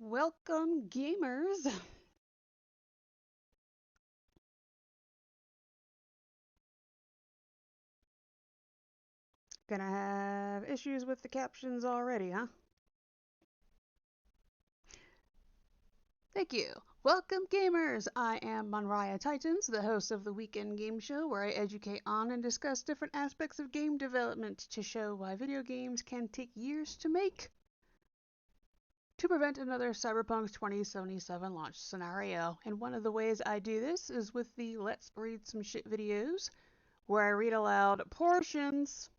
Welcome, gamers. Gonna have issues with the captions already, huh? Thank you. Welcome, gamers. I am MonriaTitans, the host of the Weekend Game Show, where I educate on and discuss different aspects of game development to show why video games can take years to make to prevent another Cyberpunk 2077 launch scenario. And one of the ways I do this is with the Let's Read Some Shit videos, where I read aloud portions,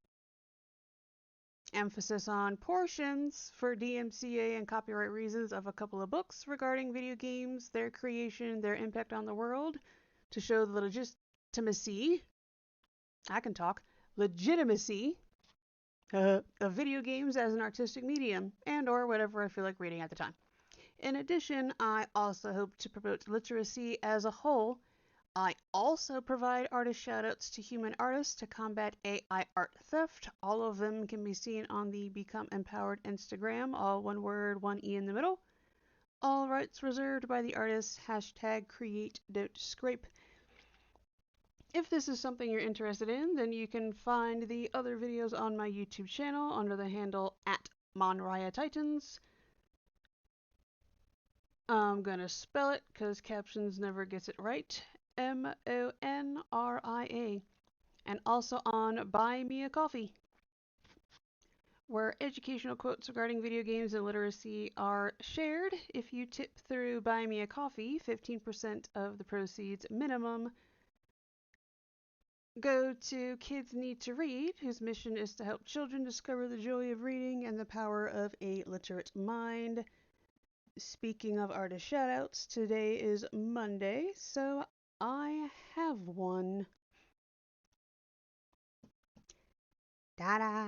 emphasis on portions for DMCA and copyright reasons of a couple of books regarding video games, their creation, their impact on the world, to show the legitimacy, I can talk, legitimacy of video games as an artistic medium, and or whatever I feel like reading at the time. In addition, I also hope to promote literacy as a whole. I also provide artist shoutouts to human artists to combat AI art theft. All of them can be seen on the Become Empowered Instagram, all one word, one E in the middle. All rights reserved by the artist. Hashtag create, don't scrape. If this is something you're interested in, then you can find the other videos on my YouTube channel under the handle at MonriaTitans. I'm gonna spell it because Captions never gets it right. Monria. And also on Buy Me a Coffee, where educational quotes regarding video games and literacy are shared. If you tip through Buy Me a Coffee, 15% of the proceeds minimum go to Kids Need to Read, whose mission is to help children discover the joy of reading and the power of a literate mind. Speaking of artist shoutouts, today is Monday, so I have one. Ta-da!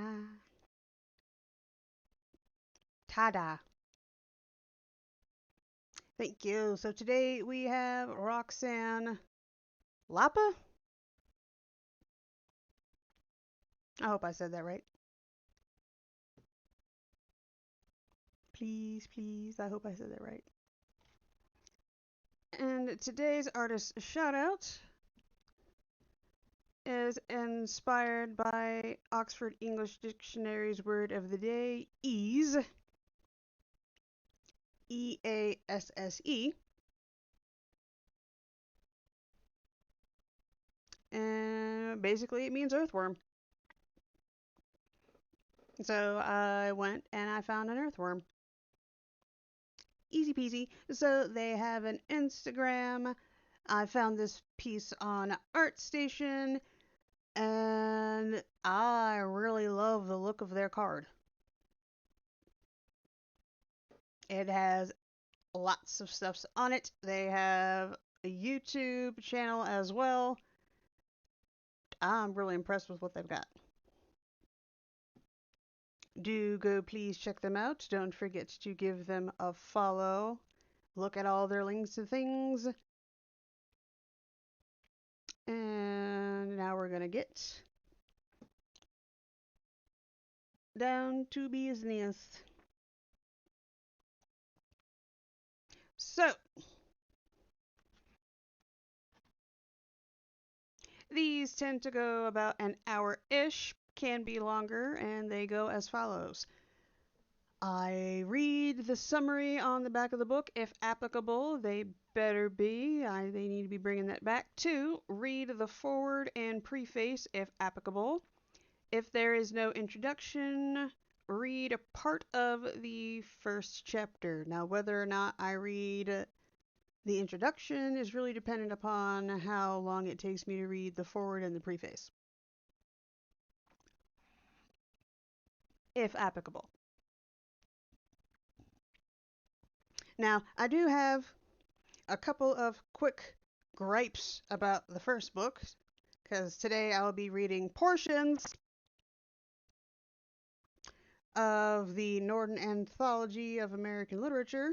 Ta-da! Thank you. So today we have Roxanne Lapa. I hope I said that right. Please, please, I hope I said that right. And today's artist shout out is inspired by Oxford English Dictionary's word of the day, ease. Easse. And basically it means earthworm. So I went and I found an earthworm. Easy peasy. So they have an Instagram. I found this piece on ArtStation and I really love the look of their card. It has lots of stuff on it. They have a YouTube channel as well. I'm really impressed with what they've got. Do go please check them out. Don't forget to give them a follow. Look at all their links and things. And now we're going to get down to business. So, these tend to go about an hour-ish, can be longer, and they go as follows. I read the summary on the back of the book. If applicable, they better be. They need to be bringing that back. 2, read the foreword and preface if applicable. If there is no introduction, read a part of the first chapter. Now, whether or not I read the introduction is really dependent upon how long it takes me to read the foreword and the preface, if applicable. Now, I do have a couple of quick gripes about the first book, because today I will be reading portions of the Norton Anthology of American Literature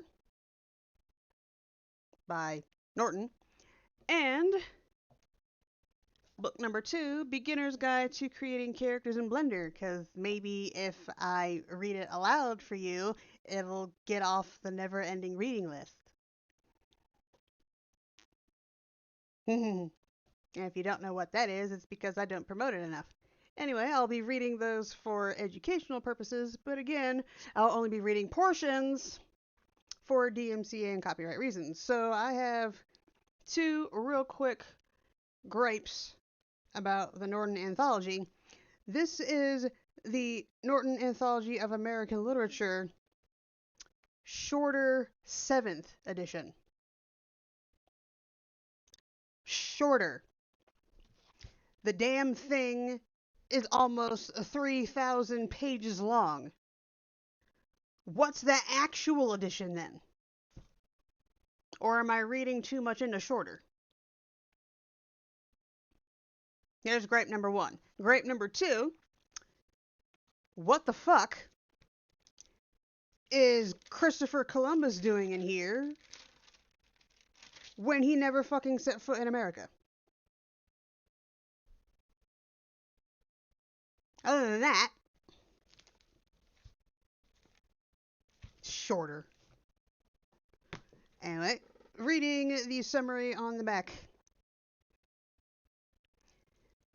by Norton. And Book number 2, Beginner's Guide to Creating Characters in Blender, because maybe if I read it aloud for you, it'll get off the never-ending reading list. And if you don't know what that is, it's because I don't promote it enough. Anyway, I'll be reading those for educational purposes, but again, I'll only be reading portions for DMCA and copyright reasons. So I have 2 real quick gripes about the Norton Anthology. This is the Norton Anthology of American Literature, shorter 7th edition. Shorter. The damn thing is almost 3,000 pages long. What's the actual edition then? Or am I reading too much into shorter? Here's gripe number 1. Gripe number 2, what the fuck is Christopher Columbus doing in here when he never fucking set foot in America? Other than that, shorter. Anyway, reading the summary on the back.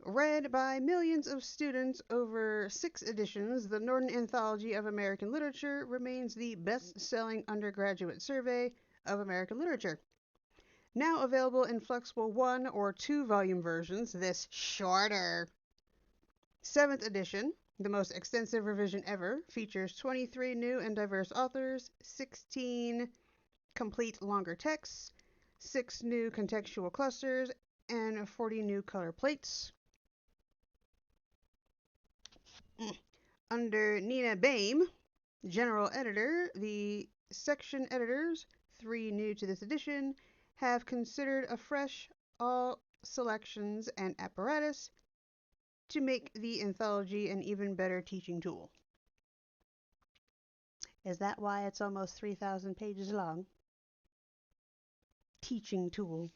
Read by millions of students over 6 editions, the Norton Anthology of American Literature remains the best-selling undergraduate survey of American literature. Now available in flexible 1 or 2 volume versions, this shorter 7th edition, the most extensive revision ever, features 23 new and diverse authors, 16 complete longer texts, 6 new contextual clusters, and 40 new color plates. Under Nina Baim, general editor, the section editors, 3 new to this edition, have considered afresh all selections and apparatus to make the anthology an even better teaching tool. Is that why it's almost 3,000 pages long? Teaching tool.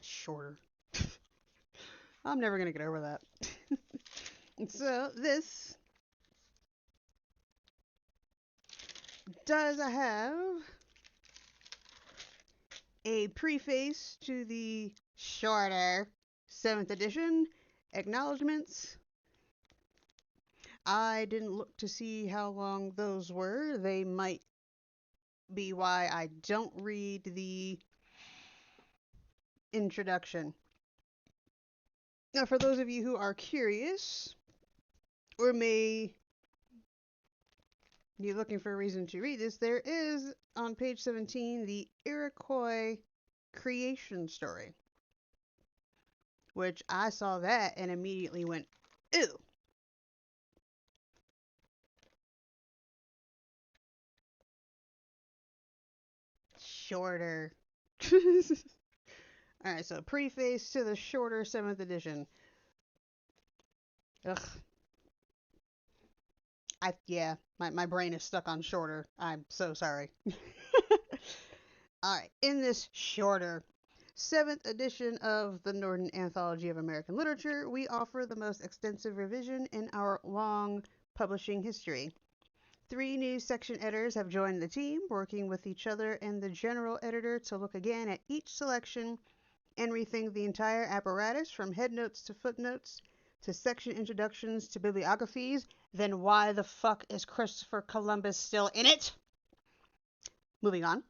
Shorter. I'm never going to get over that. So this does have a preface to the shorter 7th edition, acknowledgments. I didn't look to see how long those were. They might be why I don't read the introduction. Now, for those of you who are curious, or may be looking for a reason to read this, there is, on page 17, the Iroquois creation story, which I saw that and immediately went, ew. Shorter. Alright, so preface to the shorter 7th edition. Ugh. Yeah, my brain is stuck on shorter. I'm so sorry. Alright, in this shorter 7th edition of the Norton Anthology of American Literature, we offer the most extensive revision in our long publishing history. 3 new section editors have joined the team, working with each other and the general editor to look again at each selection and rethink the entire apparatus from headnotes to footnotes to section introductions to bibliographies. Then why the fuck is Christopher Columbus still in it? Moving on.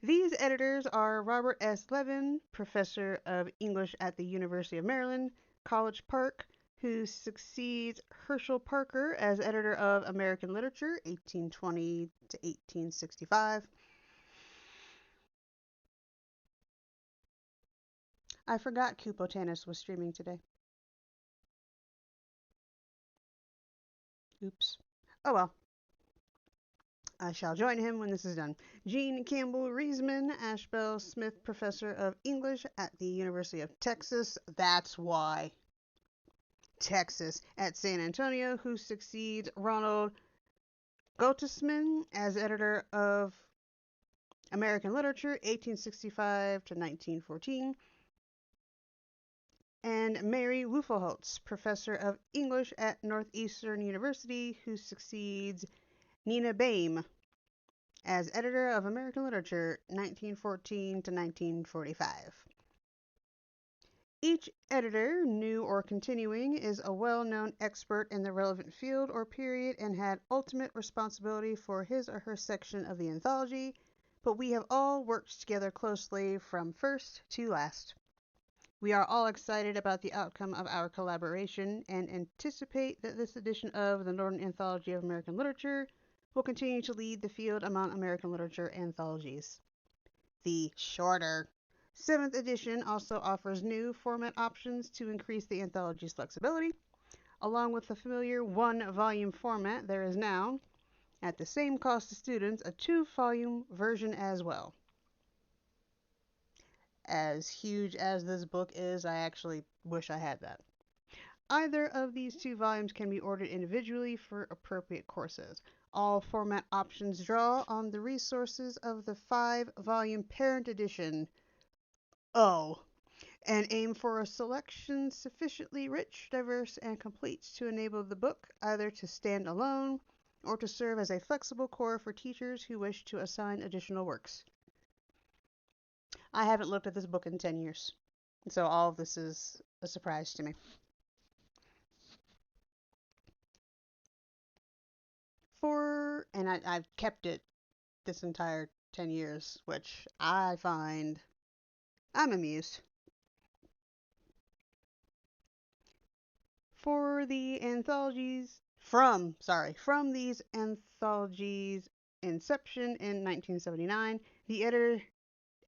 These editors are Robert S. Levin, professor of English at the University of Maryland, College Park, who succeeds Herschel Parker as editor of American Literature, 1820 to 1865. I forgot Kupotanis was streaming today. Oops. Oh well. I shall join him when this is done. Jean Campbell Reisman, Ashbel Smith Professor of English at the University of Texas. That's why. Texas at San Antonio, who succeeds Ronald Gottesman as editor of American Literature, 1865 to 1914. and Mary Wufelholtz, professor of English at Northeastern University, who succeeds Nina Baim as editor of American Literature 1914 to 1945. Each editor, new or continuing, is a well-known expert in the relevant field or period and had ultimate responsibility for his or her section of the anthology, but we have all worked together closely from first to last. We are all excited about the outcome of our collaboration and anticipate that this edition of the Norton Anthology of American Literature will continue to lead the field among American literature anthologies. The shorter 7th edition also offers new format options to increase the anthology's flexibility. Along with the familiar one-volume format, there is now, at the same cost to students, a 2-volume version as well. As huge as this book is, I actually wish I had that. Either of these 2 volumes can be ordered individually for appropriate courses. All format options draw on the resources of the 5-volume parent edition. And aim for a selection sufficiently rich, diverse, and complete to enable the book either to stand alone or to serve as a flexible core for teachers who wish to assign additional works. I haven't looked at this book in 10 years, so all of this is a surprise to me. And I've kept it this entire 10 years, which I find I'm amused. For the anthologies, from these anthologies' inception in 1979, the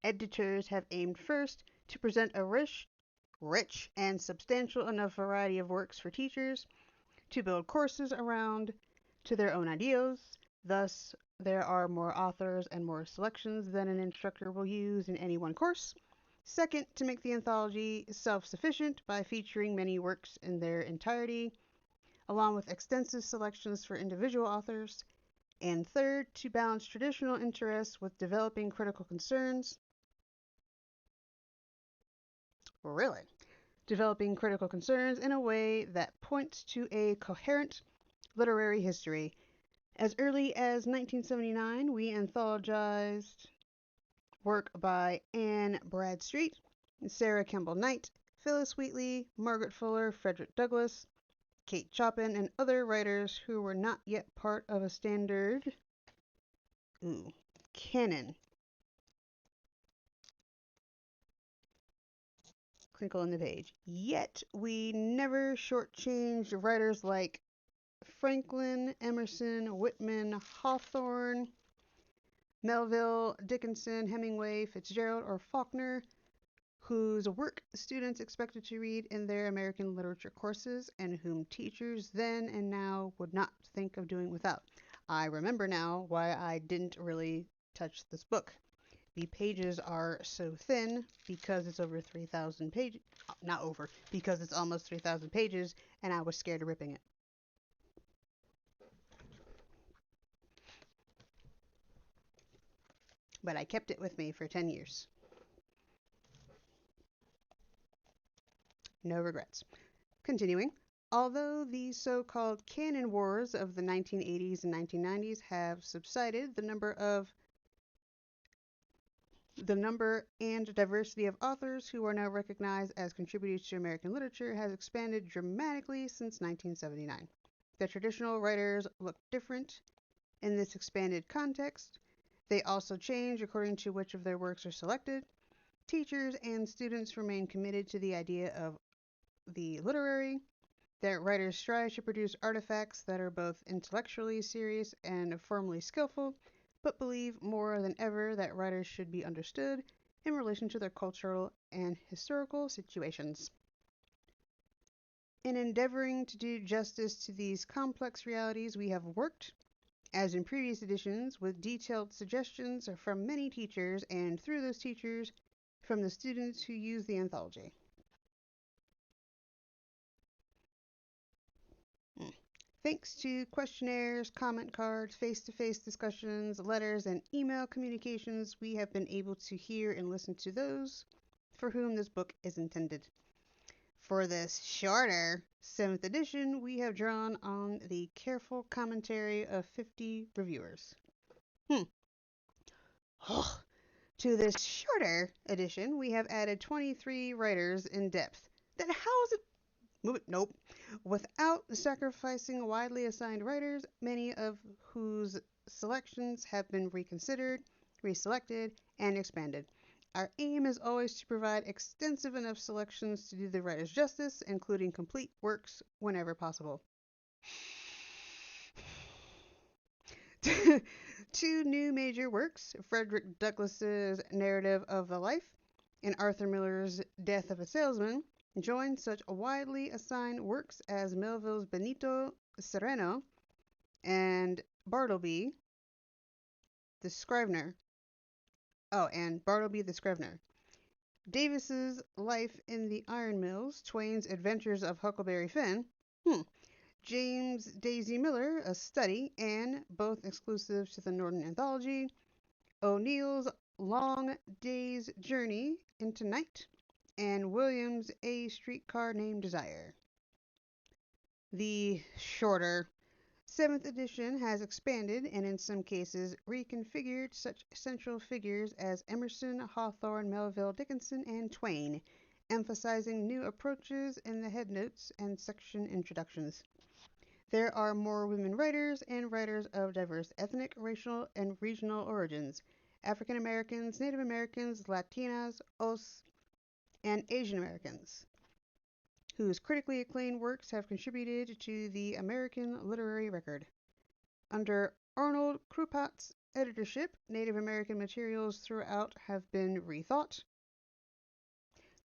editors have aimed first to present a rich and substantial enough variety of works for teachers to build courses around to their own ideals. Thus, there are more authors and more selections than an instructor will use in any one course. Second, to make the anthology self-sufficient by featuring many works in their entirety, along with extensive selections for individual authors. And third, to balance traditional interests with developing critical concerns. Really? Developing critical concerns in a way that points to a coherent literary history. As early as 1979, we anthologized work by Anne Bradstreet, Sarah Kemble Knight, Phyllis Wheatley, Margaret Fuller, Frederick Douglass, Kate Chopin, and other writers who were not yet part of a standard canon. Crinkle in the page. Yet we never shortchanged writers like Franklin, Emerson, Whitman, Hawthorne, Melville, Dickinson, Hemingway, Fitzgerald, or Faulkner, whose work students expected to read in their American literature courses and whom teachers then and now would not think of doing without. I remember now why I didn't really touch this book. The pages are so thin because it's over 3,000 pages. Not over, because it's almost 3,000 pages, and I was scared of ripping it. But I kept it with me for 10 years. No regrets. Continuing. Although the so-called canon wars of the 1980s and 1990s have subsided, the number and diversity of authors who are now recognized as contributors to American literature has expanded dramatically since 1979. The traditional writers look different in this expanded context. They also change according to which of their works are selected. Teachers and students remain committed to the idea of the literary, that writers strive to produce artifacts that are both intellectually serious and formally skillful, but believe more than ever that writers should be understood in relation to their cultural and historical situations. In endeavoring to do justice to these complex realities, we have worked, as in previous editions, with detailed suggestions from many teachers and, through those teachers, from the students who use the anthology. Thanks to questionnaires, comment cards, face-to-face discussions, letters, and email communications, we have been able to hear and listen to those for whom this book is intended. For this shorter 7th edition, we have drawn on the careful commentary of 50 reviewers. To this shorter edition, we have added 23 writers in depth. Then how is it? Nope. Without sacrificing widely assigned writers, many of whose selections have been reconsidered, reselected, and expanded. Our aim is always to provide extensive enough selections to do the writers justice, including complete works whenever possible. Two new major works, Frederick Douglass's Narrative of the Life and Arthur Miller's Death of a Salesman, join such widely assigned works as Melville's Benito Sereno and Bartleby the Scrivener. Bartleby the Scrivener. Davis's Life in the Iron Mills, Twain's Adventures of Huckleberry Finn, James Daisy Miller, A Study, and both exclusive to the Norton Anthology, O'Neill's Long Day's Journey into Night, and Williams' A Streetcar Named Desire. The shorter 7th edition has expanded and in some cases reconfigured such central figures as Emerson, Hawthorne, Melville, Dickinson, and Twain, emphasizing new approaches in the headnotes and section introductions. There are more women writers and writers of diverse ethnic, racial, and regional origins, African Americans, Native Americans, Latinas, OS, and Asian Americans, whose critically acclaimed works have contributed to the American literary record. Under Arnold Krupat's editorship, Native American materials throughout have been rethought.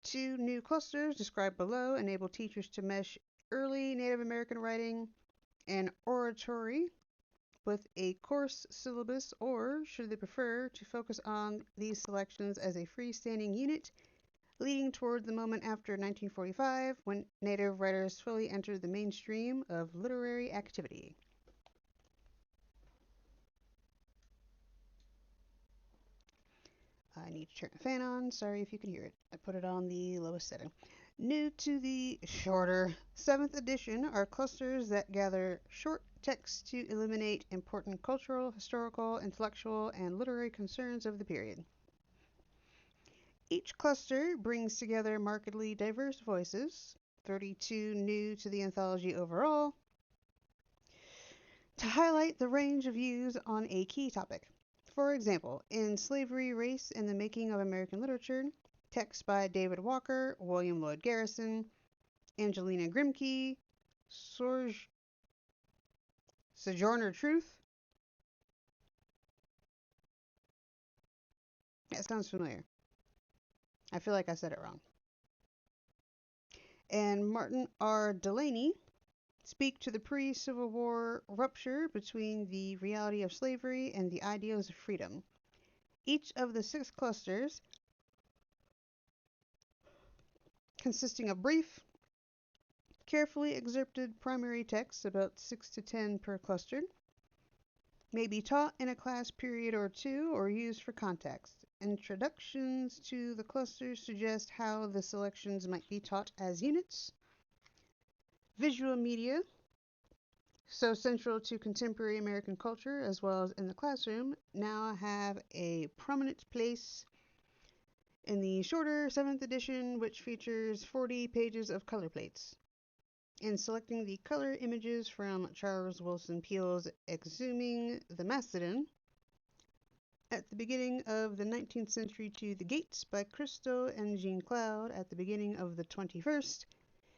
Two new clusters described below enable teachers to mesh early Native American writing and oratory with a course syllabus, or, should they prefer, to focus on these selections as a freestanding unit leading toward the moment after 1945, when Native writers fully entered the mainstream of literary activity. I need to turn the fan on. Sorry if you can hear it. I put it on the lowest setting. New to the shorter 7th edition are clusters that gather short texts to illuminate important cultural, historical, intellectual, and literary concerns of the period. Each cluster brings together markedly diverse voices, 32 new to the anthology overall, to highlight the range of views on a key topic. For example, in Slavery, Race, and the Making of American Literature, texts by David Walker, William Lloyd Garrison, Angelina Grimke, Sojourner Truth. That sounds familiar. I feel like I said it wrong. And Martin R. Delaney speak to the pre-Civil War rupture between the reality of slavery and the ideals of freedom. Each of the 6 clusters, consisting of brief, carefully excerpted primary texts, about 6 to 10 per cluster, may be taught in a class period or two or used for context. Introductions to the clusters suggest how the selections might be taught as units. Visual media, so central to contemporary American culture as well as in the classroom, now have a prominent place in the shorter 7th edition, which features 40 pages of color plates. In selecting the color images from Charles Wilson Peele's Exhuming the Mastodon at the beginning of the 19th century to The Gates by Christo and Jean Cloud at the beginning of the 21st,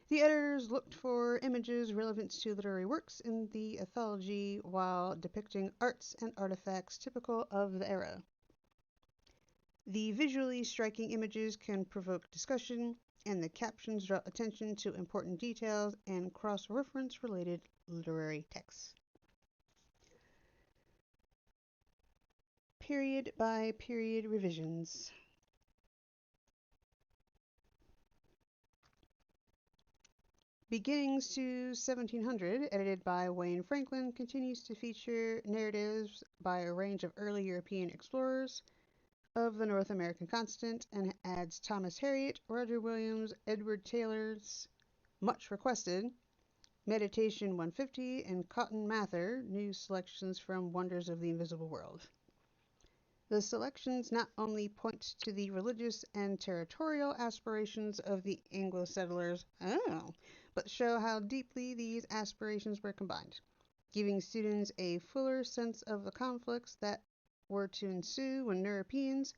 the editors looked for images relevant to literary works in the anthology while depicting arts and artifacts typical of the era. The visually striking images can provoke discussion, and the captions draw attention to important details and cross-reference related literary texts. Period by period revisions. Beginnings to 1700, edited by Wayne Franklin, continues to feature narratives by a range of early European explorers of the North American continent and adds Thomas Harriot, Roger Williams, Edward Taylor's much requested, Meditation 150, and Cotton Mather, new selections from Wonders of the Invisible World. The selections not only point to the religious and territorial aspirations of the Anglo settlers, but show how deeply these aspirations were combined, giving students a fuller sense of the conflicts that were to ensue when Europeans,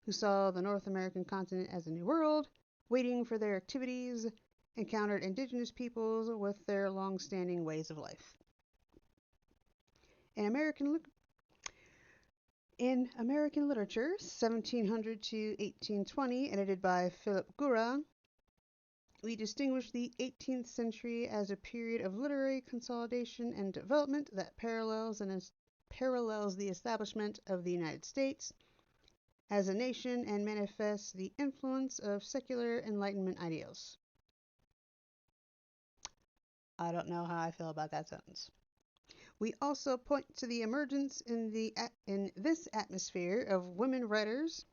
who saw the North American continent as a new world, waiting for their activities, encountered indigenous peoples with their long-standing ways of life. In American literature, 1700 to 1820, edited by Philip Gura, we distinguish the 18th century as a period of literary consolidation and development that parallels the establishment of the United States as a nation and manifests the influence of secular Enlightenment ideals. I don't know how I feel about that sentence. We also point to the emergence in this atmosphere of women writers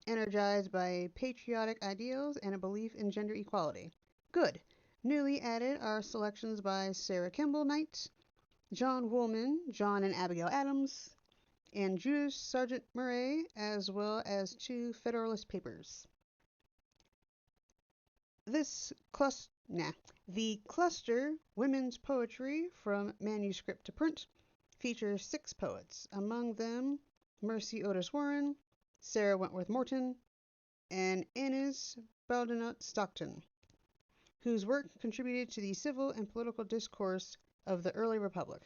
energized by patriotic ideals and a belief in gender equality. Good. Newly added are selections by Sarah Kimball Knight, John Woolman, John and Abigail Adams, and Judith Sargent Murray, as well as 2 Federalist papers. The cluster, Women's Poetry from Manuscript to Print, features 6 poets, among them Mercy Otis Warren, Sarah Wentworth Morton, and Inez Baldinot Stockton, whose work contributed to the civil and political discourse of the early republic.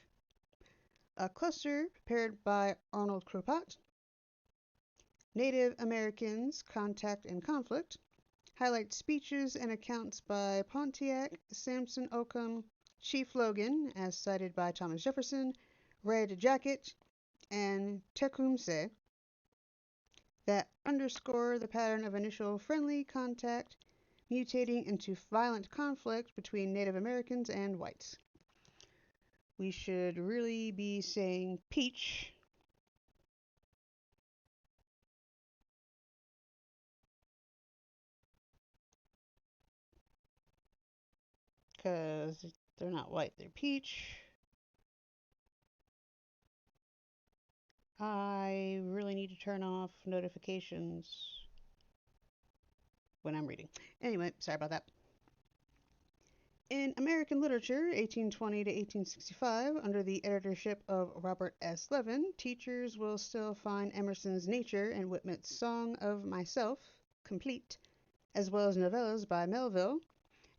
A cluster prepared by Arnold Krupat, Native Americans, Contact and Conflict, highlights speeches and accounts by Pontiac, Sampson Occam, Chief Logan, as cited by Thomas Jefferson, Red Jacket, and Tecumseh, that underscore the pattern of initial friendly contact mutating into violent conflict between Native Americans and whites. We should really be saying peach. Because they're not white, they're peach. I really need to turn off notifications when I'm reading. Anyway, sorry about that. In American literature, 1820 to 1865, under the editorship of Robert S. Levin, teachers will still find Emerson's Nature and Whitman's Song of Myself complete, as well as novellas by Melville,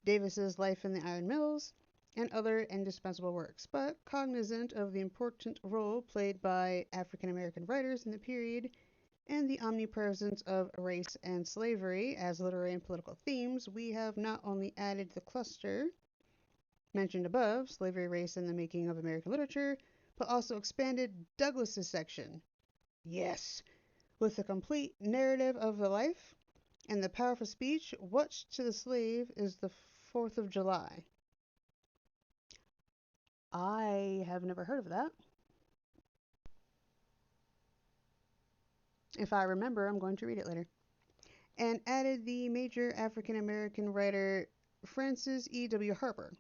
Davis's Life in the Iron Mills, and other indispensable works, but cognizant of the important role played by African American writers in the period and the omnipresence of race and slavery as literary and political themes, we have not only added the cluster mentioned above, Slavery, Race, and the Making of American Literature, but also expanded Douglas's section. Yes, with a complete narrative of the life and the powerful speech, What to the Slave is the 4th of July. I have never heard of that. If I remember, I'm going to read it later. And added the major African American writer Francis E.W. Harper.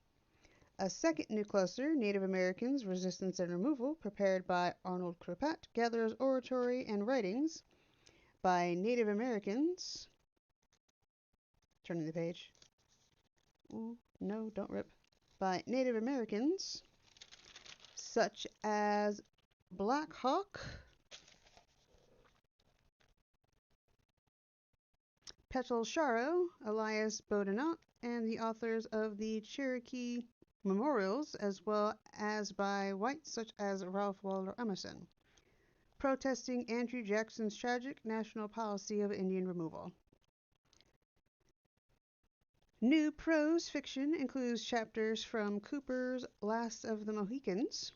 A second new cluster, Native Americans, Resistance and Removal, prepared by Arnold Krupat, gathers oratory and writings by Native Americans. Turning the page. Ooh, no, don't rip. By Native Americans, such as Black Hawk, Petal Sharo, Elias Boudinot, and the authors of the Cherokee Memorials, as well as by whites such as Ralph Waldo Emerson, protesting Andrew Jackson's tragic national policy of Indian removal. New prose fiction includes chapters from Cooper's Last of the Mohicans,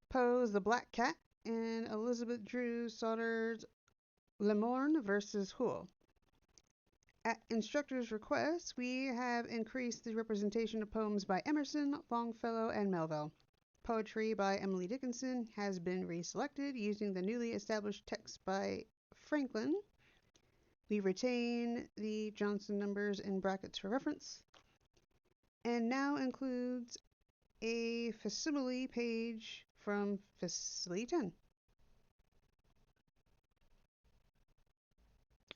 Poe's The Black Cat, and Elizabeth Drew Sauter's Le Morne versus Houle. At instructors' request, we have increased the representation of poems by Emerson, Longfellow, and Melville. Poetry by Emily Dickinson has been reselected using the newly established text by Franklin. We retain the Johnson numbers in brackets for reference. and now includes a facsimile page from Facility 10.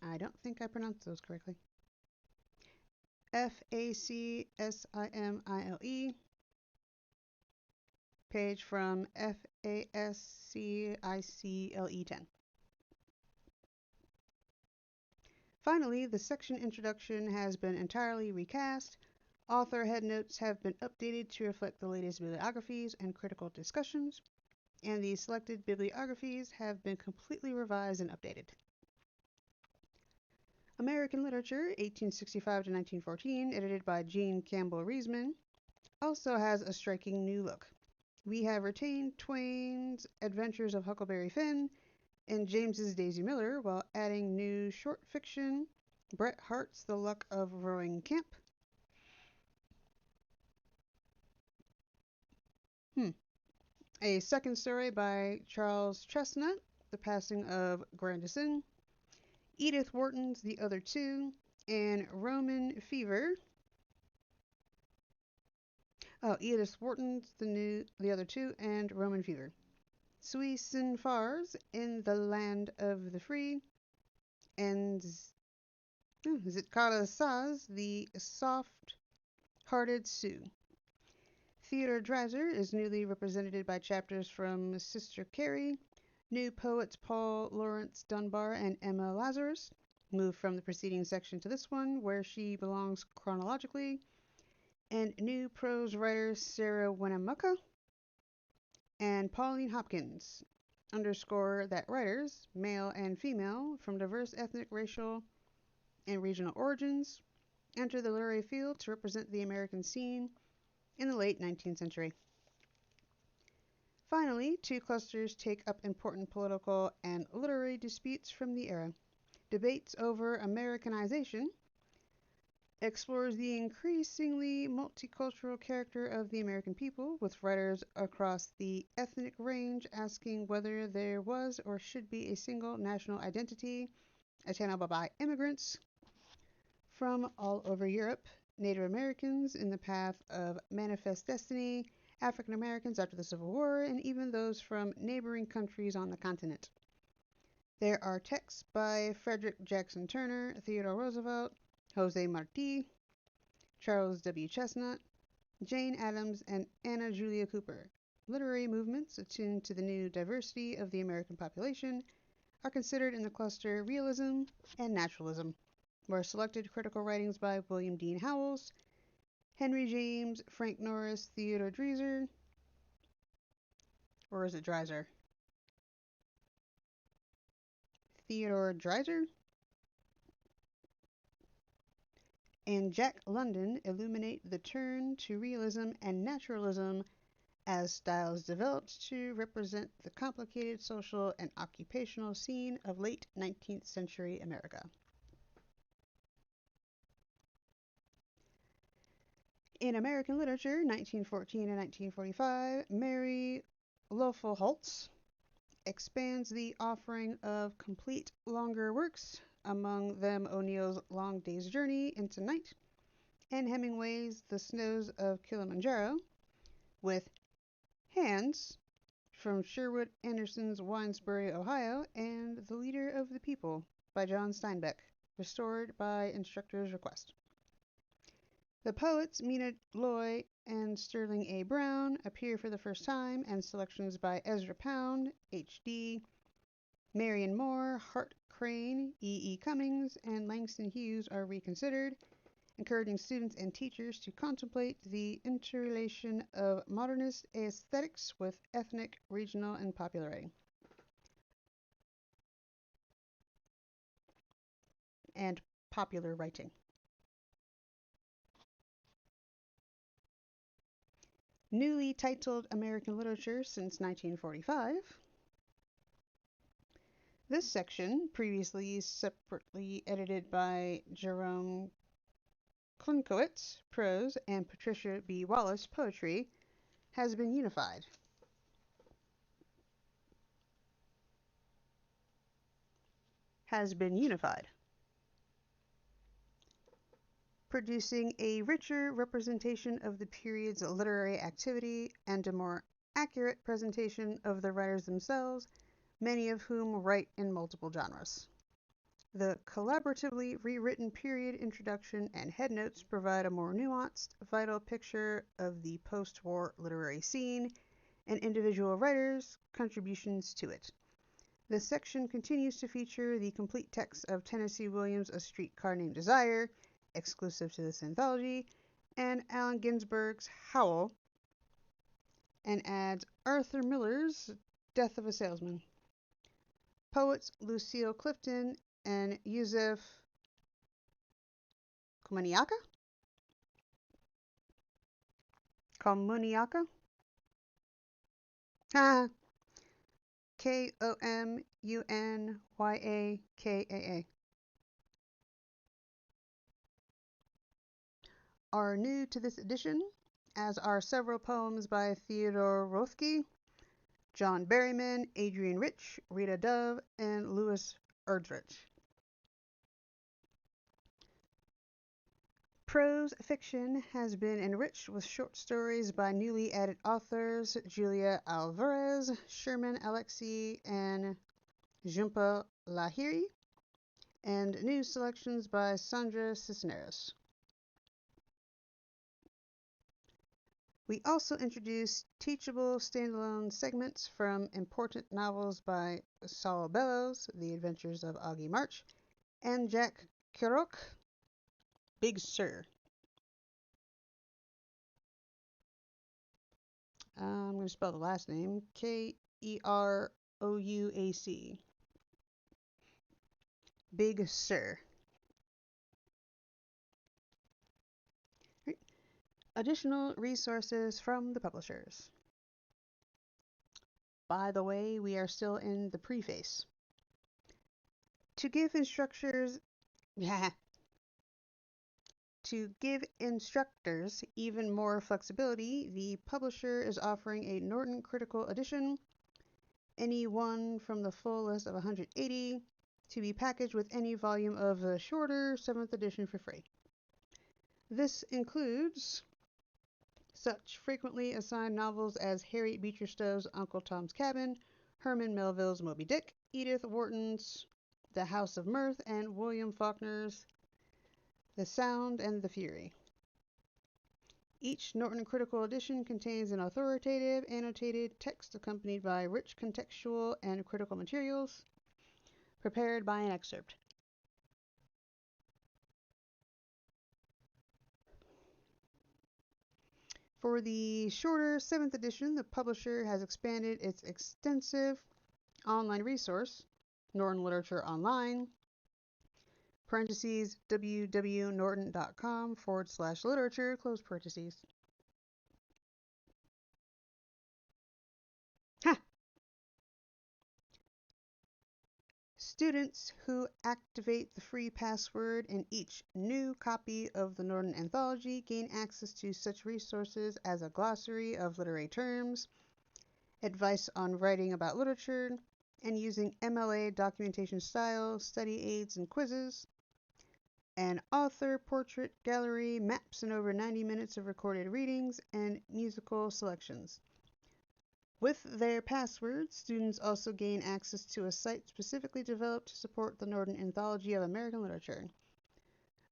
I don't think I pronounced those correctly. FACSIMILE page from FASCICLE 10. Finally, the section introduction has been entirely recast. Author headnotes have been updated to reflect the latest bibliographies and critical discussions, and the selected bibliographies have been completely revised and updated. American Literature, 1865 to 1914, edited by Jean Campbell Reisman, also has a striking new look. We have retained Twain's Adventures of Huckleberry Finn and James's Daisy Miller, while adding new short fiction, Bret Harte's The Luck of Rowing Camp, a second story by Charles Chestnut, The Passing of Grandison, Edith Wharton's The Other Two, and Roman Fever. Edith Wharton's The Other Two, and Roman Fever. Suisun Fars in the Land of the Free, and Zitkala Saz, The Soft-Hearted Sioux. Theodore Dreiser is newly represented by chapters from Sister Carrie, new poets Paul Laurence Dunbar and Emma Lazarus, moved from the preceding section to this one, where she belongs chronologically, and new prose writers Sarah Winnemucca and Pauline Hopkins, underscore that writers, male and female, from diverse ethnic, racial, and regional origins, enter the literary field to represent the American scene in the late 19th century. Finally, two clusters take up important political and literary disputes from the era. Debates over Americanization explores the increasingly multicultural character of the American people, with writers across the ethnic range asking whether there was or should be a single national identity attainable by immigrants from all over Europe, Native Americans in the path of manifest destiny, African Americans after the Civil War, and even those from neighboring countries on the continent. There are texts by Frederick Jackson Turner, Theodore Roosevelt, Jose Marti, Charles W. Chestnut, Jane Addams, and Anna Julia Cooper. Literary movements attuned to the new diversity of the American population are considered in the cluster realism and naturalism, where selected critical writings by William Dean Howells, Henry James, Frank Norris, Theodore Dreiser, or is it Dreiser? Theodore Dreiser? And Jack London illuminate the turn to realism and naturalism as styles developed to represent the complicated social and occupational scene of late 19th century America. In American literature, 1914 and 1945, Mary Loeffelholtz expands the offering of complete longer works, among them O'Neill's Long Day's Journey into Night and Hemingway's The Snows of Kilimanjaro, with Hands from Sherwood Anderson's Winesbury, Ohio, and The Leader of the People by John Steinbeck, restored by instructor's request. The poets Mina Loy and Sterling A. Brown appear for the first time, and selections by Ezra Pound, H.D., Marion Moore, Hart Crane, E.E. Cummings, and Langston Hughes are reconsidered, encouraging students and teachers to contemplate the interrelation of modernist aesthetics with ethnic, regional, and popular writing. And popular writing. Newly titled American Literature since 1945. This section, previously separately edited by Jerome Klunkowitz, prose, and Patricia B. Wallace, poetry, has been unified. producing a richer representation of the period's literary activity and a more accurate presentation of the writers themselves, many of whom write in multiple genres. The collaboratively rewritten period introduction and headnotes provide a more nuanced, vital picture of the post-war literary scene and individual writers' contributions to it. This section continues to feature the complete text of Tennessee Williams' A Streetcar Named Desire, exclusive to this anthology, and Allen Ginsberg's Howl, and adds Arthur Miller's Death of a Salesman. Poets Lucille Clifton and Yusef Komuniaka? Ha! Komunyakaa are new to this edition, as are several poems by Theodore Roethke, John Berryman, Adrian Rich, Rita Dove, and Louis Erdrich. Prose fiction has been enriched with short stories by newly added authors Julia Alvarez, Sherman Alexie, and Jhumpa Lahiri, and new selections by Sandra Cisneros. We also introduced teachable standalone segments from important novels by Saul Bellows, The Adventures of Augie March, and Jack Kerouac, Big Sur. I'm going to spell the last name, Kerouac. Big Sur. Right. Additional resources from the publishers. By the way, we are still in the preface. To give instructors even more flexibility, the publisher is offering a Norton Critical Edition, any one from the full list of 180, to be packaged with any volume of the shorter 7th edition for free. This includes such frequently assigned novels as Harriet Beecher Stowe's Uncle Tom's Cabin, Herman Melville's Moby Dick, Edith Wharton's The House of Mirth, and William Faulkner's The Sound and the Fury. Each Norton Critical Edition contains an authoritative, annotated text accompanied by rich contextual and critical materials prepared by an excerpt. For the shorter 7th edition, the publisher has expanded its extensive online resource, Norton Literature Online, parentheses, www.norton.com/literature, close parentheses. Ha! Students who activate the free password in each new copy of the Norton Anthology gain access to such resources as a glossary of literary terms, advice on writing about literature, and using MLA documentation style, study aids and quizzes, an author portrait gallery, maps, and over 90 minutes of recorded readings and musical selections. With their passwords, students also gain access to a site specifically developed to support the Norton Anthology of American Literature.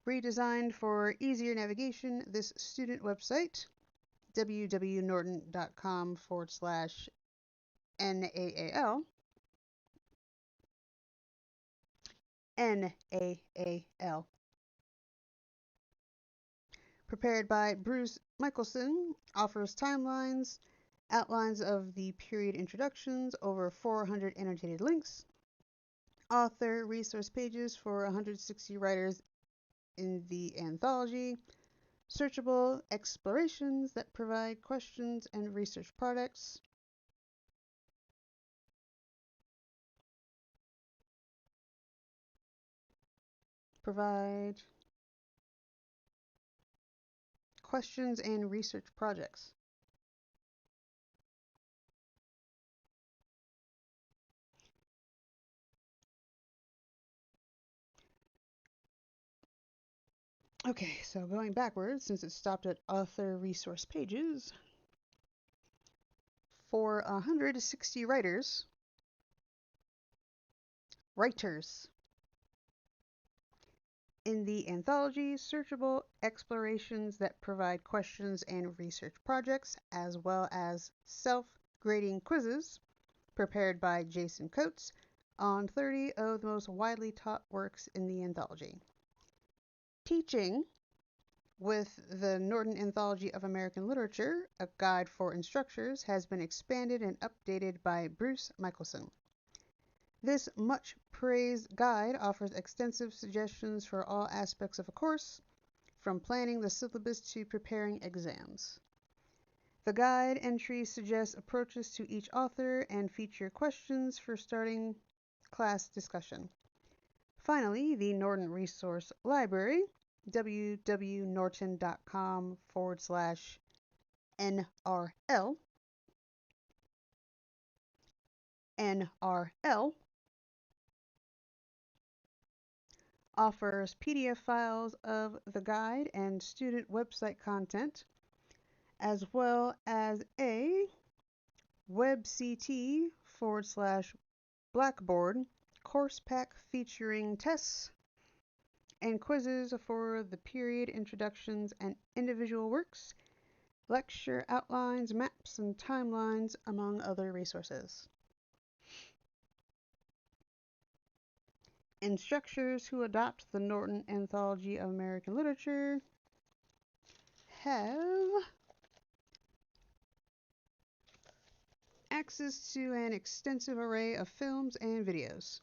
Redesigned for easier navigation, this student website, www.norton.com/NAAL, NAAL, prepared by Bruce Michelson, offers timelines, outlines of the period introductions, over 400 annotated links, author resource pages for 160 writers in the anthology, searchable explorations that provide questions and research products, provide questions and research projects. Okay, so going backwards, since it stopped at author resource pages, for 160 writers, in the anthology, searchable explorations that provide questions and research projects, as well as self-grading quizzes prepared by Jason Coates on 30 of the most widely taught works in the anthology. Teaching with the Norton Anthology of American Literature, a guide for instructors, has been expanded and updated by Bruce Michelson. This much praised guide offers extensive suggestions for all aspects of a course, from planning the syllabus to preparing exams. The guide entries suggest approaches to each author and feature questions for starting class discussion. Finally, the Norton Resource Library, www.norton.com/NRL, NRL, offers PDF files of the guide and student website content, as well as a webct/Blackboard course pack featuring tests and quizzes for the period introductions and individual works, lecture outlines, maps, and timelines, among other resources. Instructors who adopt the Norton Anthology of American Literature have access to an extensive array of films and videos.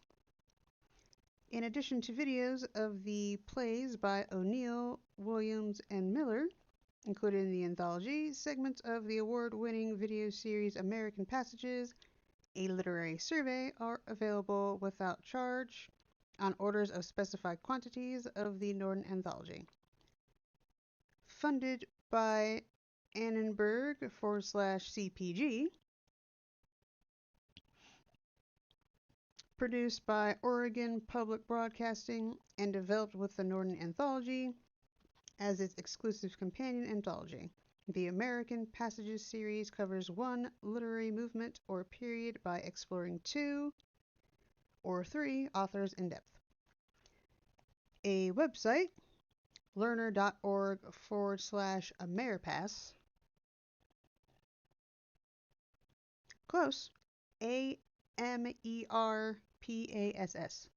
In addition to videos of the plays by O'Neill, Williams, and Miller, included in the anthology, segments of the award-winning video series American Passages, a literary survey, are available without charge on orders of specified quantities of the Norton Anthology. Funded by Annenberg/CPG, produced by Oregon Public Broadcasting, and developed with the Norton Anthology as its exclusive companion anthology. The American Passages series covers one literary movement or period by exploring two or three authors in depth. A website, learner.org/Ameripass. Close. AMERPASS.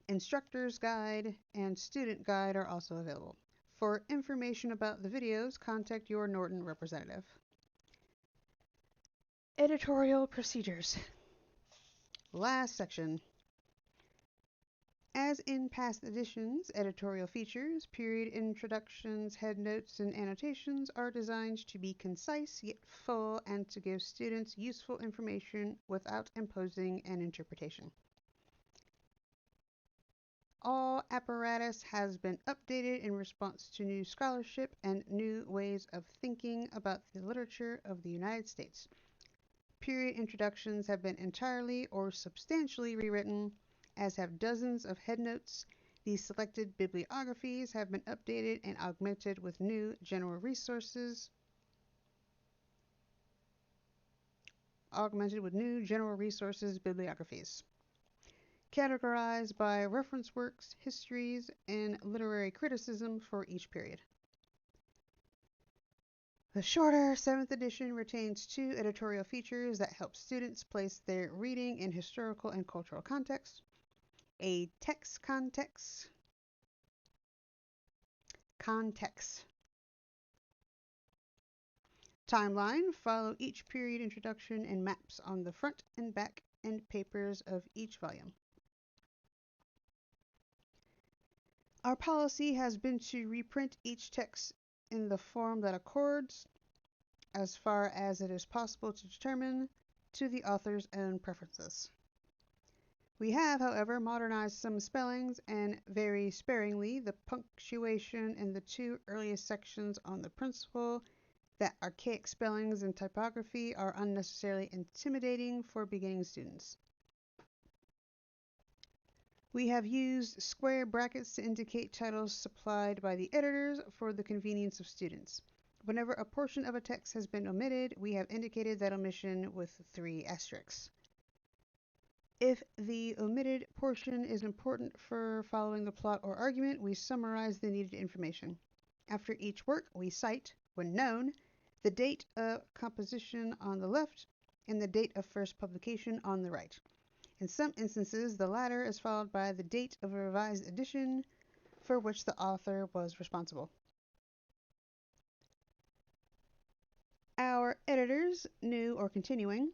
Instructor's Guide and Student Guide are also available. For information about the videos, contact your Norton representative. Editorial procedures. Last section. As in past editions, editorial features, period introductions, headnotes, and annotations are designed to be concise yet full and to give students useful information without imposing an interpretation. All apparatus has been updated in response to new scholarship and new ways of thinking about the literature of the United States. Period introductions have been entirely or substantially rewritten, as have dozens of headnotes. The selected bibliographies have been updated and augmented with new general resources. Bibliographies. Categorized by reference works, histories, and literary criticism for each period. The shorter 7th edition retains two editorial features that help students place their reading in historical and cultural context. A text context timeline, follow each period introduction and maps on the front and back end papers of each volume. Our policy has been to reprint each text in the form that accords, as far as it is possible to determine, to the author's own preferences. We have, however, modernized some spellings and very sparingly the punctuation in the two earliest sections on the principle that archaic spellings and typography are unnecessarily intimidating for beginning students. We have used square brackets to indicate titles supplied by the editors for the convenience of students. Whenever a portion of a text has been omitted, we have indicated that omission with 3 asterisks. If the omitted portion is important for following the plot or argument, we summarize the needed information. After each work, we cite, when known, the date of composition on the left and the date of first publication on the right. In some instances, the latter is followed by the date of a revised edition for which the author was responsible. Our editors, new or continuing,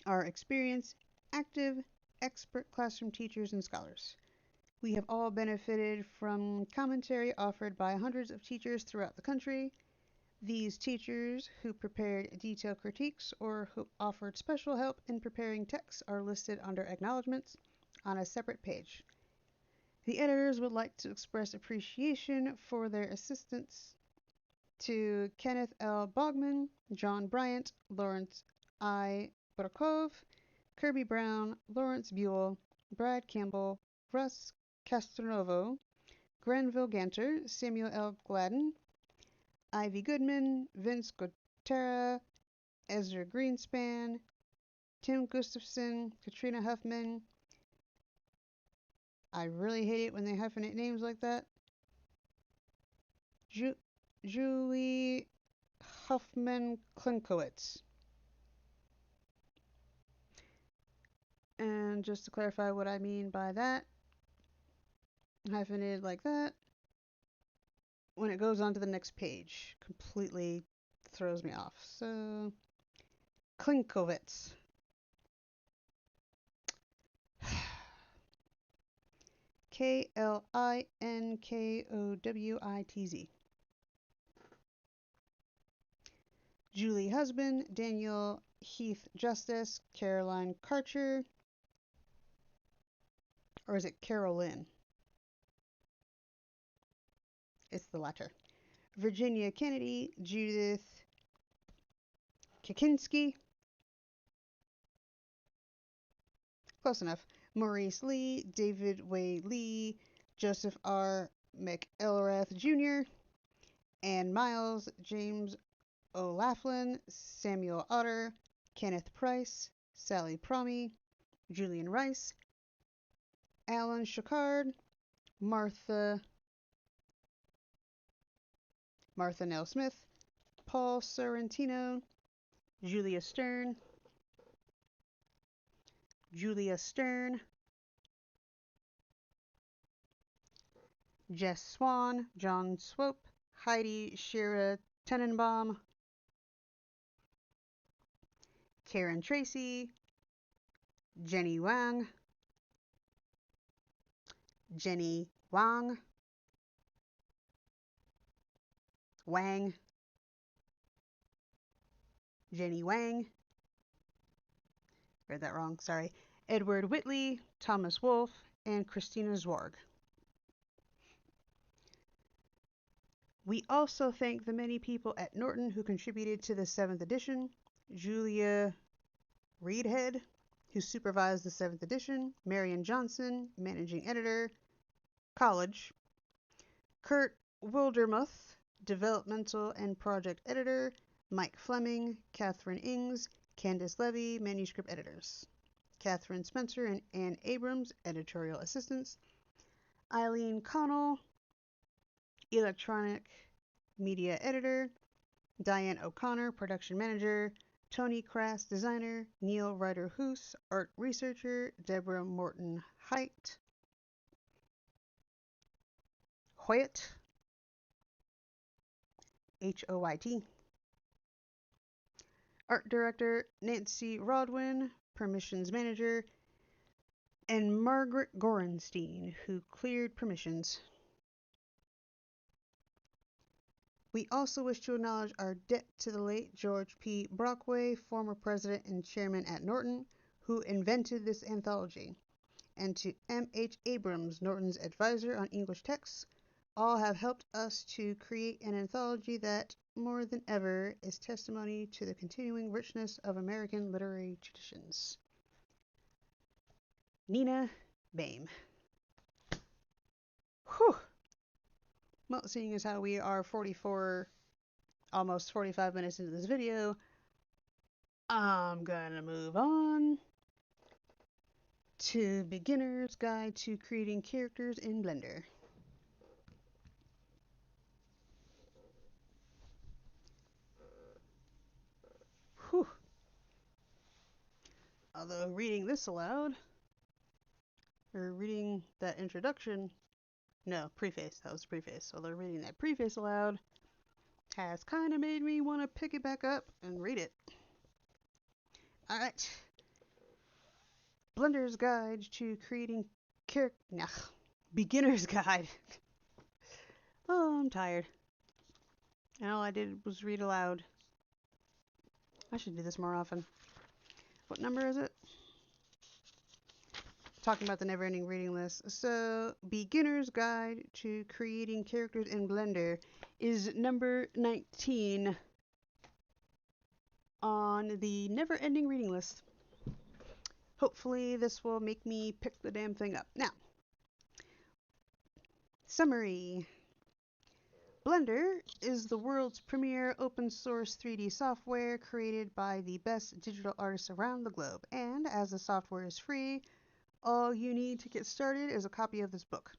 are experienced, active, expert classroom teachers and scholars. We have all benefited from commentary offered by hundreds of teachers throughout the country. These teachers who prepared detailed critiques or who offered special help in preparing texts are listed under acknowledgments on a separate page. The editors would like to express appreciation for their assistance to Kenneth L. Bogman, John Bryant, Lawrence I. Burkov, Kirby Brown, Lawrence Buell, Brad Campbell, Russ Castronovo, Granville Ganter, Samuel L. Gladden, Ivy Goodman, Vince Gutera, Ezra Greenspan, Tim Gustafson, Katrina Huffman. I really hate it when they hyphenate names like that. Julie Huffman Klinkowitz. And just to clarify what I mean by that, hyphenated like that, when it goes on to the next page, completely throws me off. So, Klinkowitz. Klinkowitz. Julie Husband, Daniel Heath Justice, Caroline Karcher, or is it Carolyn? It's the latter. Virginia Kennedy, Judith Kaczynski. Close enough. Maurice Lee, David Way Lee, Joseph R. McElrath Jr., Ann Miles, James O'Laughlin, Samuel Otter, Kenneth Price, Sally Promy, Julian Rice, Alan Chicard, Martha Nell Smith, Paul Sorrentino, Julia Stern, Jess Swan, John Swope, Heidi Shira Tenenbaum, Karen Tracy, Jenny Wang, Jenny Wang, read that wrong, sorry, Edward Whitley, Thomas Wolfe, and Christina Zwarg. We also thank the many people at Norton who contributed to the 7th edition. Julia Reedhead, who supervised the 7th edition. Marion Johnson, managing editor, college. Kurt Wildermuth, developmental and project editor. Mike Fleming, Catherine Ings, Candace Levy, manuscript editors. Catherine Spencer and Ann Abrams, editorial assistants. Eileen Connell, electronic media editor. Diane O'Connor, production manager. Tony Crass, designer. Neil Ryder Hoos, art researcher. Deborah Morton Hoyt. Hoyt. Art director Nancy Rodwin, permissions manager, and Margaret Gorenstein, who cleared permissions. We also wish to acknowledge our debt to the late George P. Brockway, former president and chairman at Norton, who invented this anthology, and to M.H. Abrams, Norton's advisor on English texts. All have helped us to create an anthology that, more than ever, is testimony to the continuing richness of American literary traditions. Nina Boehm. Whew. Well, seeing as how we are 44, almost 45 minutes into this video, I'm gonna move on to Beginner's Guide to Creating Characters in Blender. Whew. Although reading this aloud, or reading that introduction, no, preface, that was the preface. Although reading that preface aloud has kind of made me want to pick it back up and read it. Alright. Blender's Guide to Creating Beginner's Guide. Oh, I'm tired. And all I did was read aloud. I should do this more often. What number is it? Talking about the never-ending reading list. So, Beginner's Guide to Creating Characters in Blender is number 19 on the never-ending reading list. Hopefully this will make me pick the damn thing up. Now, summary. Blender is the world's premier open source 3D software created by the best digital artists around the globe. And as the software is free, all you need to get started is a copy of this book.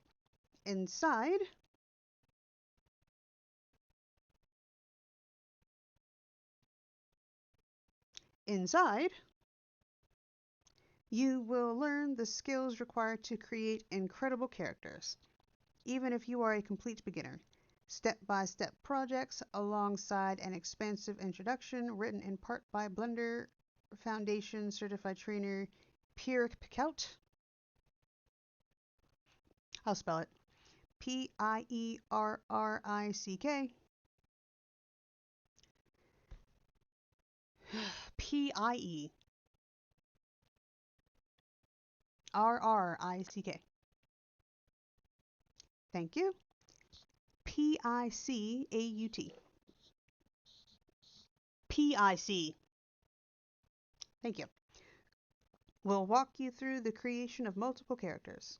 Inside, you will learn the skills required to create incredible characters, even if you are a complete beginner. Step-by-step projects alongside an expansive introduction written in part by Blender Foundation certified trainer Pierre Picault. I'll spell it. P-I-E-R-R-I-C-K. P-I-E-R-R-I-C-K. Thank you. P-I-C-A-U-T. P-I-C. Thank you. We'll walk you through the creation of multiple characters.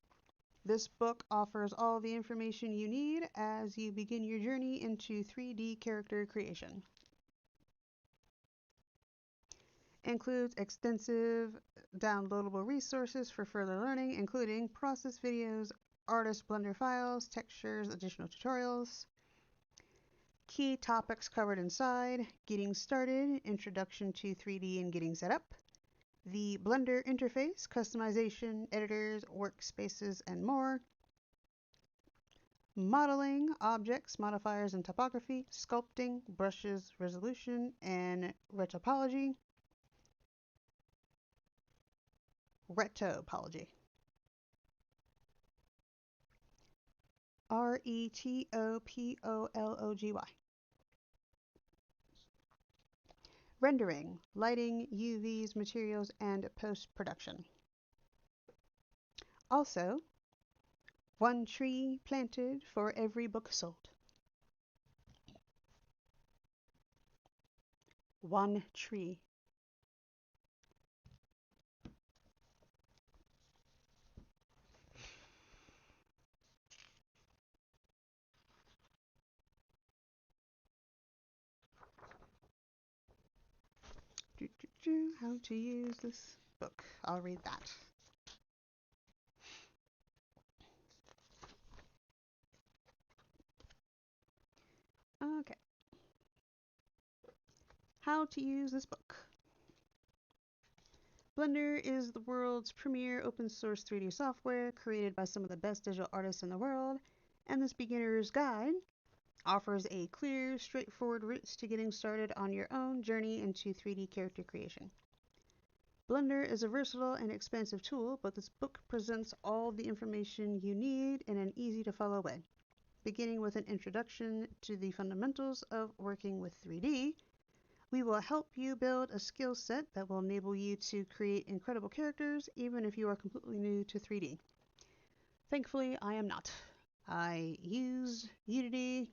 This book offers all the information you need as you begin your journey into 3D character creation. Includes extensive downloadable resources for further learning, including process videos, artist Blender files, textures, additional tutorials. Key topics covered inside: getting started, introduction to 3D and getting set up, the Blender interface, customization, editors, workspaces, and more. Modeling, objects, modifiers, and topography, sculpting, brushes, resolution, and retopology. Retopology. R-E-T-O-P-O-L-O-G-Y. Rendering, lighting, UVs, materials, and post-production. Also, one tree planted for every book sold. One tree. How to use this book. I'll read that. Okay. How to use this book. Blender is the world's premier open source 3D software created by some of the best digital artists in the world, and this beginner's guide offers a clear, straightforward route to getting started on your own journey into 3D character creation. Blender is a versatile and expansive tool, but this book presents all the information you need in an easy-to-follow way. Beginning with an introduction to the fundamentals of working with 3D, we will help you build a skill set that will enable you to create incredible characters even if you are completely new to 3D. Thankfully, I am not. I use Unity,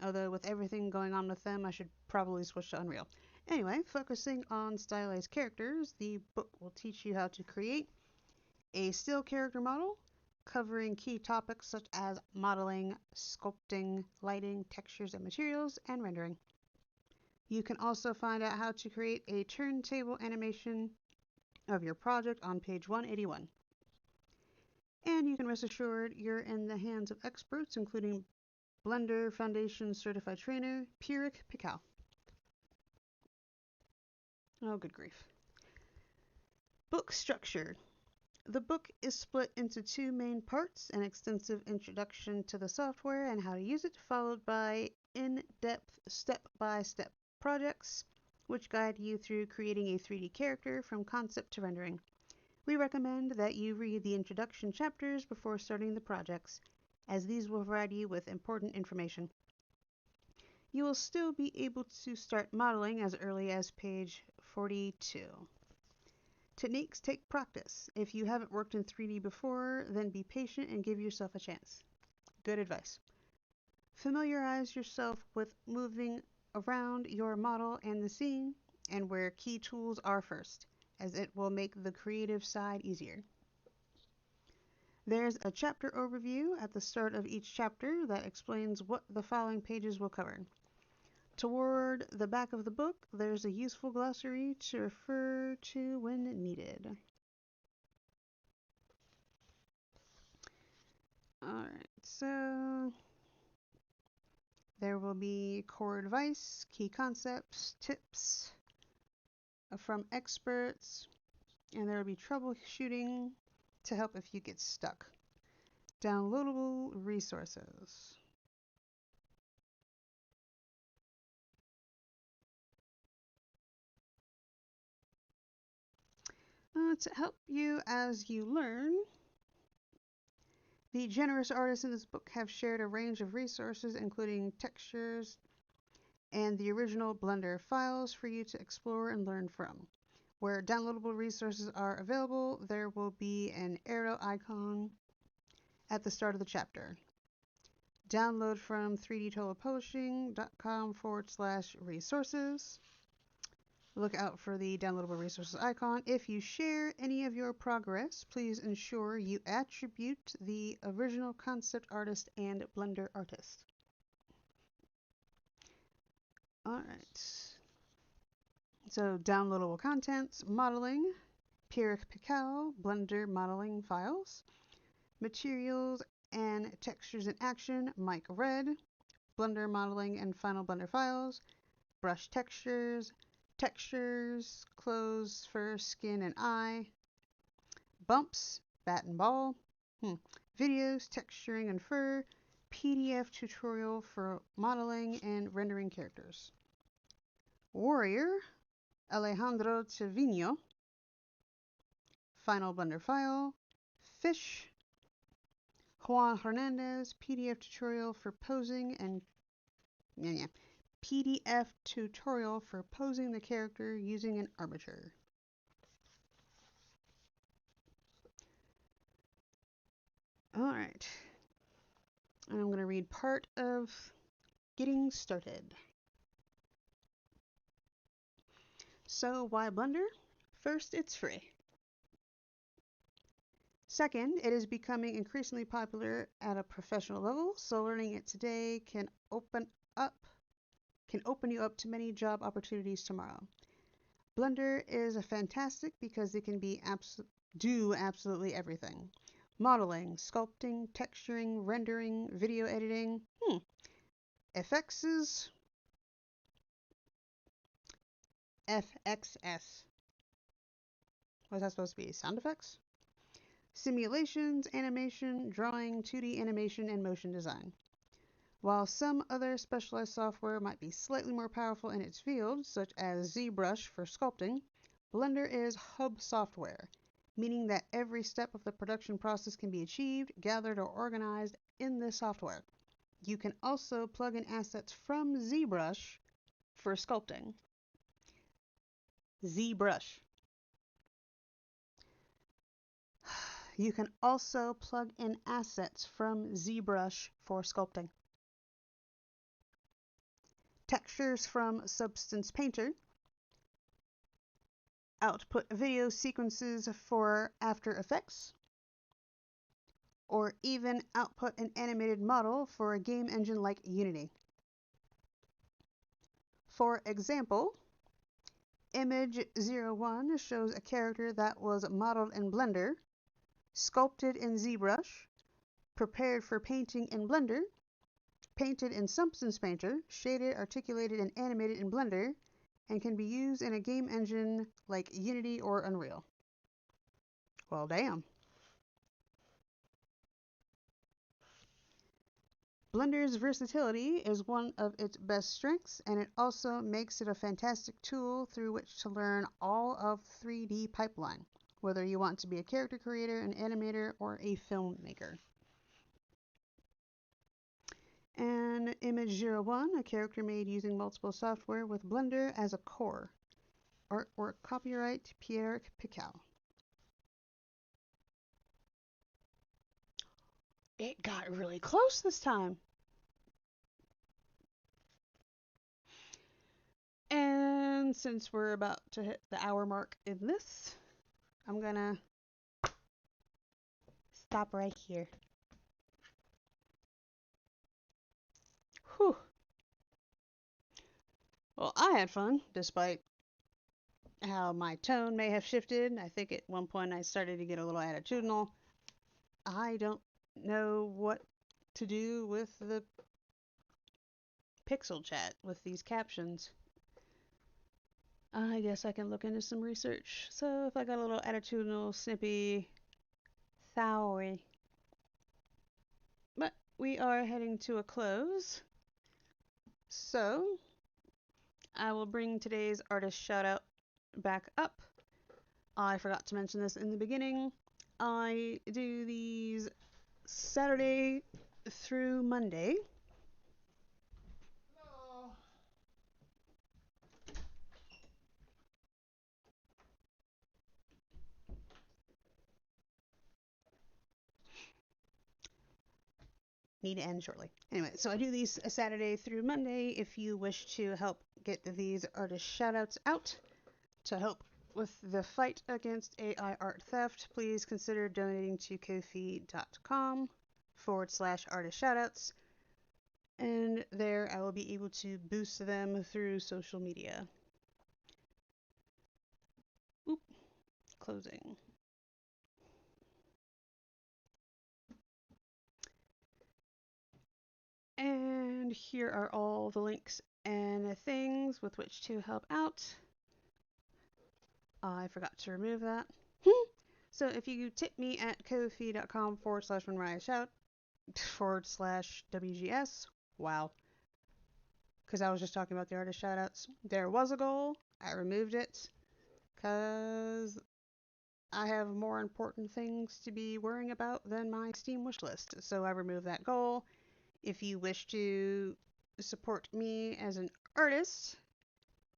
although with everything going on with them, I should probably switch to Unreal. Anyway, focusing on stylized characters, the book will teach you how to create a still character model, covering key topics such as modeling, sculpting, lighting, textures and materials, and rendering. You can also find out how to create a turntable animation of your project on page 181. And you can rest assured you're in the hands of experts, including Blender Foundation Certified Trainer, Pierrick Pical. Oh, good grief. Book structure. The book is split into two main parts, an extensive introduction to the software and how to use it, followed by in-depth step-by-step projects, which guide you through creating a 3D character from concept to rendering. We recommend that you read the introduction chapters before starting the projects, as these will provide you with important information. You will still be able to start modeling as early as page 42. Techniques take practice. If you haven't worked in 3D before, then be patient and give yourself a chance. Good advice. Familiarize yourself with moving around your model and the scene, and where key tools are first, as it will make the creative side easier. There's a chapter overview at the start of each chapter that explains what the following pages will cover. Toward the back of the book, there's a useful glossary to refer to when needed. Alright, so there will be core advice, key concepts, tips from experts, and there will be troubleshooting to help if you get stuck. Downloadable resources. To help you as you learn, the generous artists in this book have shared a range of resources, including textures and the original Blender files for you to explore and learn from. Where downloadable resources are available, there will be an arrow icon at the start of the chapter. Download from 3dtotalPublishing.com/resources. Look out for the downloadable resources icon. If you share any of your progress, please ensure you attribute the original concept artist and Blender artist. Alright. So, downloadable contents, modeling, Pierrick Pical, Blender modeling files, materials and textures in action, Mike Red, Blender modeling and final Blender files, brush textures, clothes, fur, skin, and eye, bumps, bat and ball, videos, texturing and fur, PDF tutorial for modeling and rendering characters. Warrior, Alejandro Trevino, final Blender file, fish, Juan Hernandez, PDF tutorial for posing and PDF tutorial for posing the character using an armature. Alright. And I'm going to read part of Getting Started. So, why Blender? First, it's free. Second, it is becoming increasingly popular at a professional level, so learning it today can open you up to many job opportunities tomorrow. Blender is fantastic because it can do absolutely everything. Modeling, sculpting, texturing, rendering, video editing. FXs. FXS. What's that supposed to be? Sound effects? Simulations, animation, drawing, 2D animation, and motion design. While some other specialized software might be slightly more powerful in its field, such as ZBrush for sculpting, Blender is hub software, meaning that every step of the production process can be achieved, gathered, or organized in this software. You can also plug in assets from ZBrush for sculpting. ZBrush. You can also plug in assets from ZBrush for sculpting. Textures from Substance Painter. Output video sequences for After Effects. or even output an animated model for a game engine like Unity. For example, Image01 shows a character that was modeled in Blender, sculpted in ZBrush, prepared for painting in Blender, painted in Substance Painter, shaded, articulated, and animated in Blender, and can be used in a game engine like Unity or Unreal. Well, damn. Blender's versatility is one of its best strengths, and it also makes it a fantastic tool through which to learn all of 3D pipeline, whether you want to be a character creator, an animator, or a filmmaker. And Image01, a character made using multiple software with Blender as a core. Artwork copyright Pierre Picot. It got really close this time. And since we're about to hit the hour mark in this, I'm gonna stop right here. Whew. Well, I had fun, despite how my tone may have shifted. I think at one point I started to get a little attitudinal. I don't know what to do with the pixel chat with these captions. I guess I can look into some research. So if I got a little attitudinal, snippy, sorry. But we are heading to a close. So I will bring today's artist shout out back up. I forgot to mention this in the beginning. I do these Saturday through Monday. Need to end shortly. Anyway, so I do these Saturday through Monday. If you wish to help get these artist shoutouts out to help with the fight against AI art theft, please consider donating to ko-fi.com/artist shoutouts. And there I will be able to boost them through social media. Oop, closing. And here are all the links and things with which to help out. I forgot to remove that. So if you tip me at ko-fi.com/MonriaTitans/WGS, wow. Because I was just talking about the artist shoutouts. There was a goal. I removed it because I have more important things to be worrying about than my Steam wish list. So I removed that goal. If you wish to support me as an artist,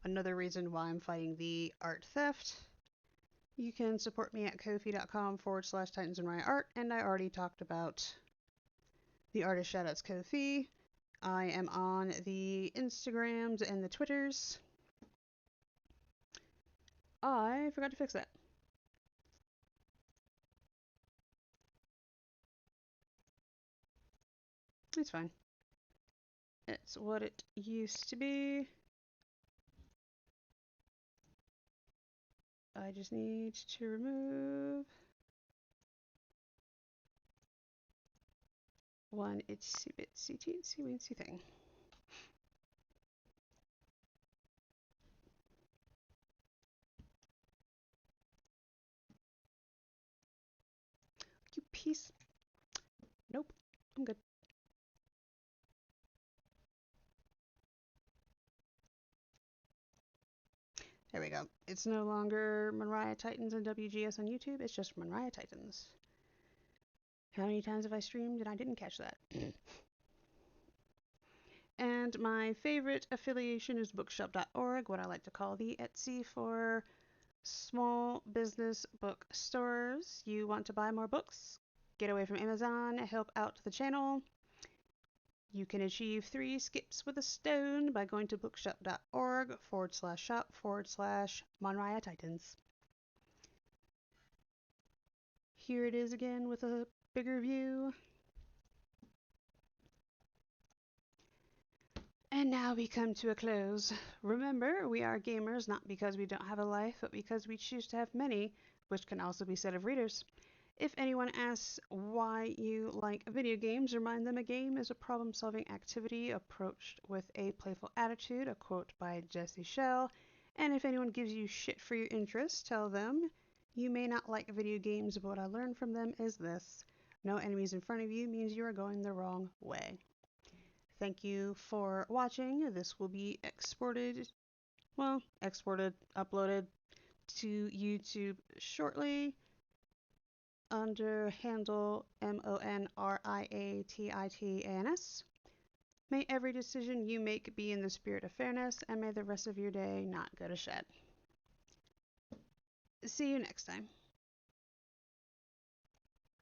another reason why I'm fighting the art theft, you can support me at ko-fi.com/TitansandRiotArt, and I already talked about the artist shoutouts Ko-fi. I am on the Instagrams and the Twitters. I forgot to fix that. It's fine. It's what it used to be. I just need to remove one itsy bitsy teensy weensy thing. You piece. Nope, I'm good. There we go. It's no longer MonriaTitans and WGS on YouTube, it's just MonriaTitans. How many times have I streamed and I didn't catch that? And my favorite affiliation is bookshop.org, what I like to call the Etsy for small business bookstores. You want to buy more books? Get away from Amazon, help out the channel. You can achieve 3 skips with a stone by going to bookshop.org/shop/MonriaTitans. here it is again with a bigger view. And now we come to a close. Remember, we are gamers not because we don't have a life, but because we choose to have many, which can also be said of readers. If anyone asks why you like video games, remind them a game is a problem-solving activity approached with a playful attitude, a quote by Jesse Shell. And if anyone gives you shit for your interests, tell them, you may not like video games, but what I learned from them is this: no enemies in front of you means you are going the wrong way. Thank you for watching. This will be uploaded to YouTube shortly under handle MonriaTitans. May every decision you make be in the spirit of fairness, and may the rest of your day not go to shit. See you next time.